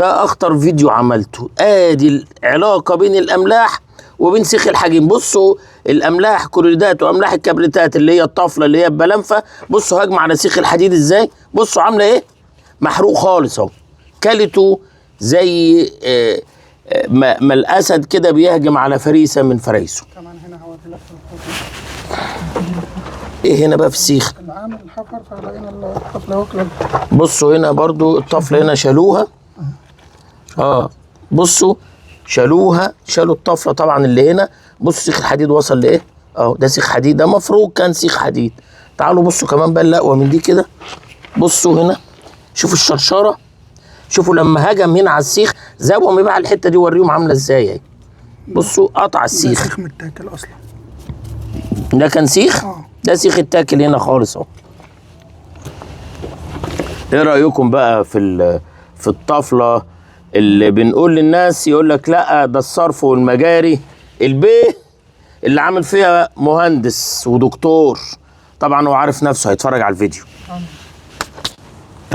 ده اخطر فيديو عملته. ادي العلاقه بين الاملاح وبين سيخ الحجيم. بصوا الاملاح كلوريدات واملاح الكبريتات اللي هي الطفله اللي هي البلنفه، بصوا هجمه على سيخ الحديد ازاي، بصوا عامله ايه، محروق خالص اهو، كلته زي ما الاسد كده بيهجم على فريسه من فريسه. كمان هنا هو ايه هنا بقى في السيخ؟ العامل الحفر فلقينا الطفله واكله. بصوا هنا برضو الطفله هنا شالوها. بصوا شالوها، شالوا الطفله طبعا اللي هنا. بصوا سيخ الحديد وصل لايه اهو، ده سيخ حديد، ده مفروض كان سيخ حديد. تعالوا بصوا كمان بقى الاقوى من دي كده. بصوا هنا شوفوا الشرشره، شوفوا لما هجم هنا على السيخ زوم بقى الحته دي، وريهم عامله ازاي اهي. بصوا قطع السيخ. ده سيخ متاكل اصلا. ده كان سيخ؟ ده سيخ اتاكل هنا خالص اهو. ايه رايكم بقى في الطفله اللي بنقول للناس يقول لك لا ده الصرف والمجاري، البيه اللي عامل فيها مهندس ودكتور طبعا هو عارف نفسه، هيتفرج على الفيديو.